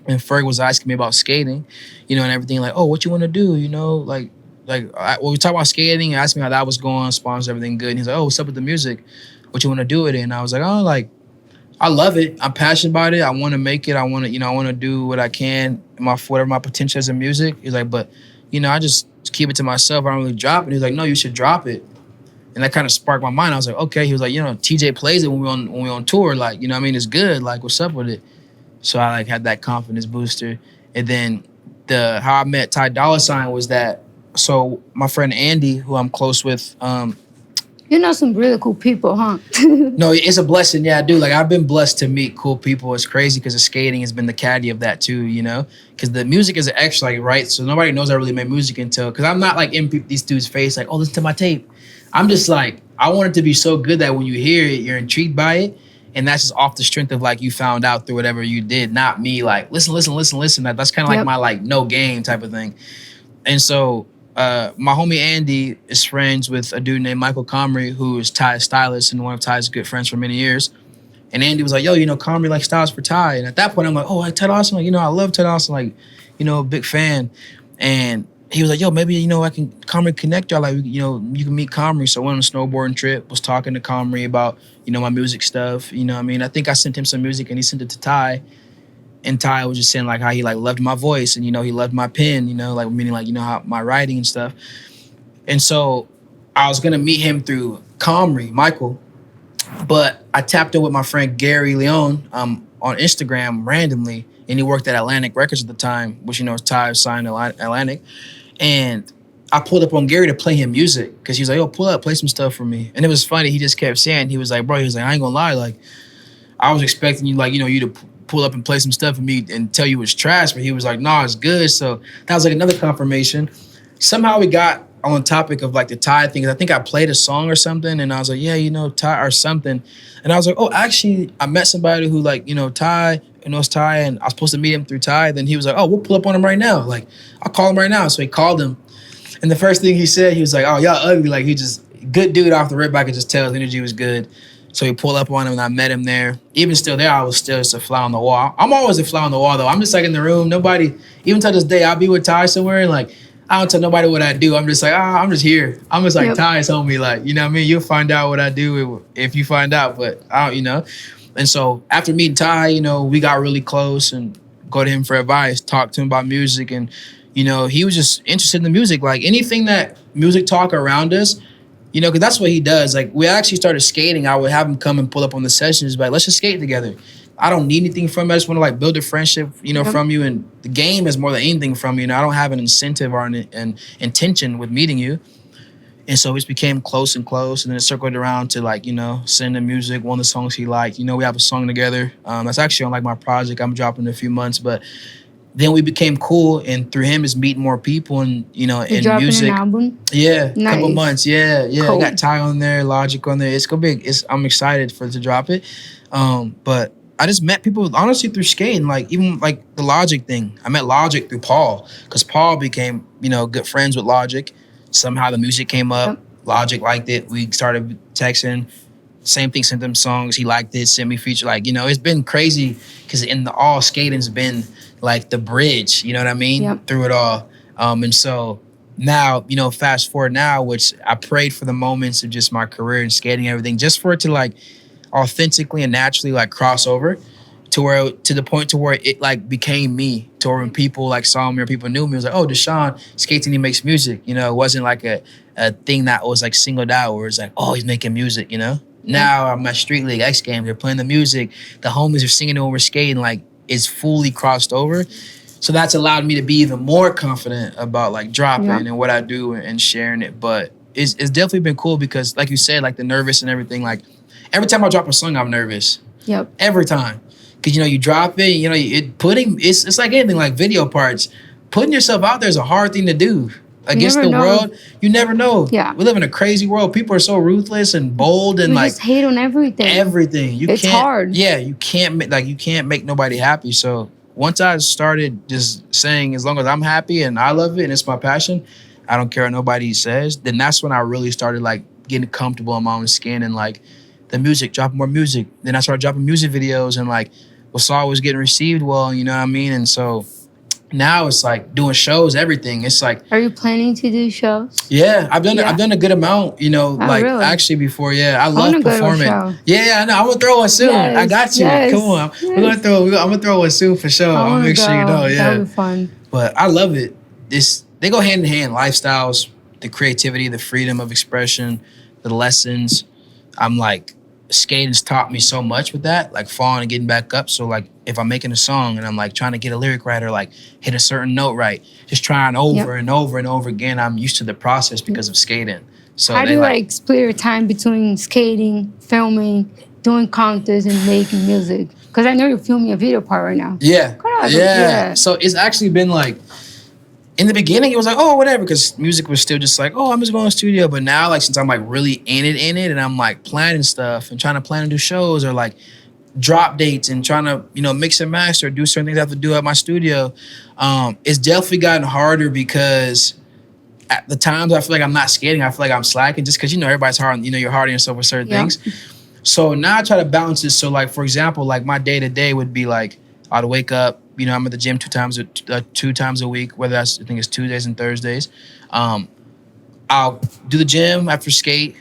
and Ferg was asking me about skating, and everything, like, oh, what you want to do, when we talk about skating, and asked me how that was going, sponsors, everything good, and he's like, oh, what's up with the music? What you want to do with it? And I was like, oh, like, I love it. I'm passionate about it. I want to make it. I want to, I want to do what I can, whatever my potential is in music. He's like, but, I just keep it to myself. I don't really drop it. He's like, no, you should drop it. And that kind of sparked my mind. I was like, okay. He was like, TJ plays it when we on tour. Like, it's good. Like, what's up with it? So I, like, had that confidence booster. And then how I met Ty Dolla $ign was that, so my friend Andy, who I'm close with, you know some really cool people, huh? No, it's a blessing. Yeah, I do. Like, I've been blessed to meet cool people. It's crazy because the skating has been the caddy of that too, Because the music is an extra, like, right? So nobody knows I really made music until, because I'm not, like, in these dudes' face, like, oh, listen to my tape. I'm just, like, I want it to be so good that when you hear it, you're intrigued by it. And that's just off the strength of, like, you found out through whatever you did, not me, like, listen. That's kind of like my, like, no game type of thing. And so my homie Andy is friends with a dude named Michael Comrie, who is Ty's stylist and one of Ty's good friends for many years. And Andy was like, yo, Comrie like styles for Ty. And at that point, I'm like, oh, Ted Austin, like, I love Ted Austin, like, big fan. And he was like, yo, maybe, I can Comrie connect y'all. Like, you can meet Comrie. So I went on a snowboarding trip, was talking to Comrie about, my music stuff. I think I sent him some music and he sent it to Ty. And Ty was just saying like how he like loved my voice and, he loved my pen, like meaning like, how my writing and stuff. And so I was going to meet him through Comrie, Michael. But I tapped in with my friend Gary Leone on Instagram randomly. And he worked at Atlantic Records at the time, which, Ty signed to Atlantic. And I pulled up on Gary to play him music because he was like, "Oh, pull up, play some stuff for me." And it was funny. He just kept saying, he was like, "Bro," he was like, "I ain't gonna lie, like, I was expecting you, like, you to pull up and play some stuff for me and tell you it's trash." But he was like, "Nah, it's good." So that was like another confirmation. Somehow we got on topic of like the Ty thing. I think I played a song or something, and I was like, "Yeah, Ty or something." And I was like, "Oh, actually, I met somebody who like, Ty." Knows Ty, and I was supposed to meet him through Ty. Then he was like, "Oh, we'll pull up on him right now. Like, I'll call him right now." So he called him, and the first thing he said, he was like, "Oh, y'all ugly." Like, he just good dude off the rip. I could just tell his energy was good. So he pulled up on him, and I met him there. Even still there, I was still just a fly on the wall. I'm always a fly on the wall, though. I'm just like in the room. Nobody, even to this day, I'll be with Ty somewhere, and like, I don't tell nobody what I do. I'm just like, I'm just here. I'm just like, Ty's homie. Like, you know what I mean? You'll find out what I do if you find out, but I don't. And so after meeting Ty, we got really close and go to him for advice, talk to him about music. And, he was just interested in the music. Like anything that music talk around us, because that's what he does. Like we actually started skating. I would have him come and pull up on the sessions, but let's just skate together. I don't need anything from you. I just want to like build a friendship, from you. And the game is more than anything from you. I don't have an incentive or an intention with meeting you. And so we just became close and close, and then it circled around to like, sending music, one of the songs he liked. We have a song together. That's actually on like my project I'm dropping in a few months. But then we became cool, and through him is meeting more people and, in music. An album? Yeah, nice. Couple months. Yeah. Cool. I got Ty on there, Logic on there. It's gonna be I'm excited to drop it. But I just met people honestly through skating, like even like the Logic thing. I met Logic through Paul, because Paul became, good friends with Logic. Somehow the music came up. Yep. Logic liked it. We started texting. Same thing, sent them songs. He liked it, sent me feature. Like, it's been crazy because in the all skating's been like the bridge, you know what I mean? Yep. Through it all. And so now, fast forward now, which I prayed for the moments of just my career and skating and everything, just for it to like authentically and naturally like cross over to the point to where it like became me, to where when people like saw me or people knew me, it was like, "Oh, Dashawn skates and he makes music." It wasn't like a thing that was like singled out where it's like, "Oh, he's making music," Now I'm at Street League X Games, they're playing the music, the homies are singing when we're skating, like it's fully crossed over. So that's allowed me to be even more confident about like dropping and what I do and sharing it. But it's definitely been cool because like you said, like the nervous and everything, like every time I drop a song, I'm nervous. Yep. Every time. Because, you drop it, it's like anything, like video parts. Putting yourself out there is a hard thing to do. Against the world, you never know. Yeah. We live in a crazy world. People are so ruthless and bold and we just hate on everything. Everything. It's hard. Yeah, you can't make nobody happy. So once I started just saying, as long as I'm happy and I love it and it's my passion, I don't care what nobody says, then that's when I really started like getting comfortable in my own skin and like the music, dropping more music. Then I started dropping music videos and like Wasaw was getting received well, you know what I mean? And so now it's like doing shows, everything. It's like, are you planning to do shows? Yeah, I've done a good amount, really? Actually before. Yeah, I love performing. Yeah, I know. I'm gonna throw one soon. Yes, I got you. yes, Come on. yes. I'm gonna throw one soon for sure. I'm gonna make sure you know. Yeah, that'll be fun. But I love it. They go hand in hand. Lifestyles, the creativity, the freedom of expression, the lessons. I'm like, skating's taught me so much with that, like falling and getting back up. So like if I'm making a song and I'm like trying to get a lyric right or like hit a certain note right, just trying over and over and over again, I'm used to the process because of skating. So how do you like split your time between skating, filming, doing contests, and making music? Because I know you're filming a video part right now. Yeah. So it's actually been like, in the beginning, it was like, oh, whatever, because music was still just like, oh, I'm just going to the studio. But now, like, since I'm like really in it, and I'm like planning stuff and trying to plan to do shows or like drop dates and trying to, mix and master, do certain things I have to do at my studio, it's definitely gotten harder because at the times I feel like I'm not skating, I feel like I'm slacking just because, everybody's hard, you're hard on yourself with certain things. So now I try to balance it. So like, for example, like my day to day would be like, I'd wake up, I'm at the gym two times a week, whether that's, I think it's Tuesdays and Thursdays. I'll do the gym after skate,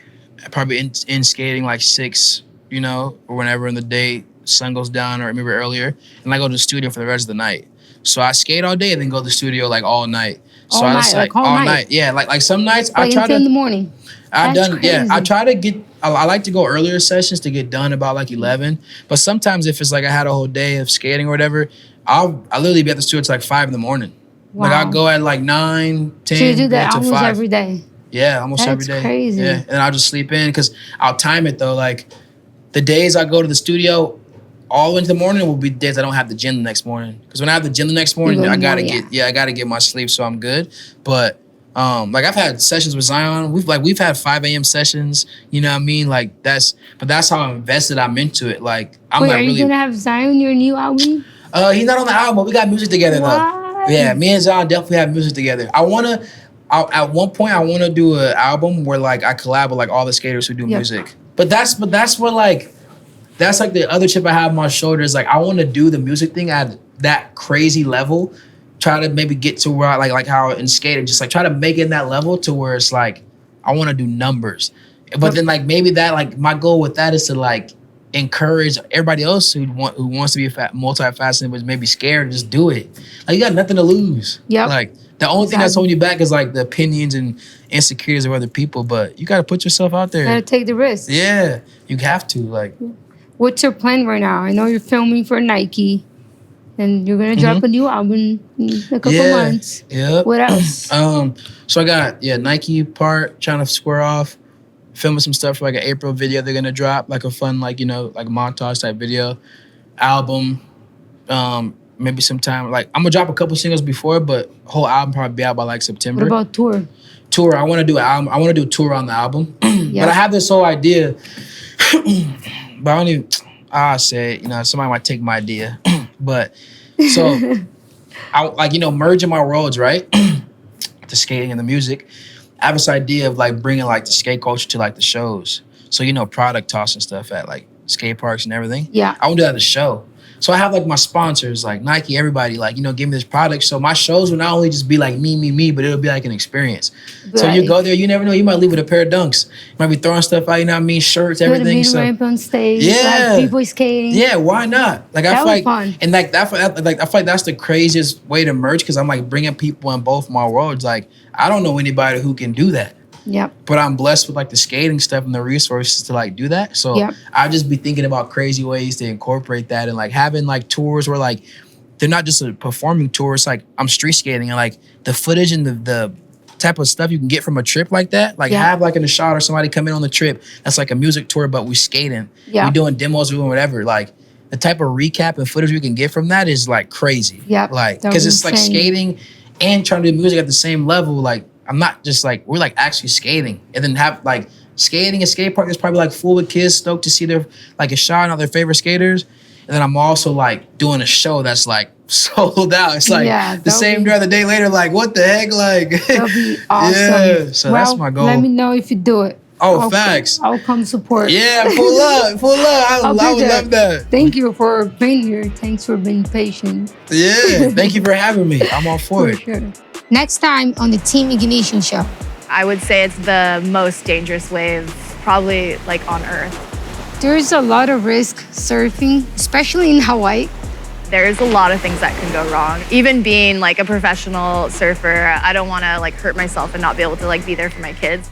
probably in skating like 6, or whenever in the day, sun goes down or maybe earlier. And I go to the studio for the rest of the night. So I skate all day and then go to the studio like all night. So all I night, just like all night. Yeah, like some nights like I try until in the morning. I Crazy. try to get. I like to go earlier sessions to get done about like 11. But sometimes if it's like I had a whole day of skating or whatever, I literally be at the studio till like 5 in the morning. Wow. Like I'll go at like 9, 10. So you do that till almost 5. every day. Yeah, almost every day. That's crazy. Yeah, and I'll just sleep in because I'll time it though. Like the days I go to the studio all the way into the morning will be days I don't have the gym the next morning. Because when I have the gym the next morning, I gotta get my sleep so I'm good. But like I've had sessions with Zion. We've had 5 a.m. sessions. You know what I mean? Like that's how invested I'm into it. Like I'm Wait, like are you gonna have Zion your new album? He's not on the album, but we got music together though. Yeah, me and Zion definitely have music together. At one point I wanna do an album where like I collab with like all the skaters who do music. But that's what like that's like the other chip I have on my shoulder is like I want to do the music thing at that crazy level. Try to maybe get to where I like how in skating, just like try to make it in that level to where it's like I want to do numbers. But then like maybe that like my goal with that is to like encourage everybody else who wants to be multifaceted but maybe scared, just do it. Like you got nothing to lose. Yep. Like the only thing that's holding you back is like the opinions and insecurities of other people. But you got to put yourself out there. Gotta take the risk. Yeah, you have to like. What's your plan right now? I know you're filming for Nike, and you're gonna drop a new album in a couple months. Yeah. What else? So I got Nike part trying to square off, filming some stuff for like an April video they're gonna drop, like a fun like like montage type video, album. Maybe sometime like I'm gonna drop a couple singles before, but whole album probably be out by like September. What about tour? Tour. I want to do an album. I want to do a tour on the album, but I have this whole idea. But I don't even, I say, somebody might take my idea. But so I like, merging my worlds, right? The skating and the music. I have this idea of like bringing like the skate culture to like the shows. So, product toss and stuff at like skate parks and everything. Yeah. I want to do that at the show. So I have like my sponsors, like Nike, everybody, like, give me this product. So my shows will not only just be like me, but it'll be like an experience. Right. So you go there, you never know, you might leave with a pair of dunks. You might be throwing stuff out, shirts, everything. So ramp on stage, like people skating. Yeah, why not? Like I feel like, fun. And like that, like I feel like that's the craziest way to merge because I'm like bringing people in both my worlds. Like I don't know anybody who can do that. Yep. But I'm blessed with like the skating stuff and the resources to like do that. So I just be thinking about crazy ways to incorporate that and like having like tours where like they're not just a performing tour. It's like I'm street skating and like the footage and the type of stuff you can get from a trip like that. Like have like in a shot or somebody come in on the trip. That's like a music tour, but we skating. Yeah. We doing demos, we doing whatever. Like the type of recap and footage we can get from that is like crazy. Yeah. Like because it's like skating and trying to do music at the same level. Like I'm not just like, we're like actually skating and then have like skating and skate park is probably like full with kids stoked to see their like a shot on their favorite skaters. And then I'm also like doing a show that's like sold out. It's like the same day or the day later, like what the heck? Like that'll be awesome. Yeah, so that's my goal. Let me know if you do it. Facts. I'll come support. Yeah, pull up. I would love that. Thank you for being here. Thanks for being patient. Yeah, thank you for having me. I'm all for it. Sure. Next time on the Team Ignition Show. I would say it's the most dangerous wave, probably like on Earth. There's a lot of risk surfing, especially in Hawaii. There's a lot of things that can go wrong. Even being like a professional surfer, I don't want to like hurt myself and not be able to like be there for my kids.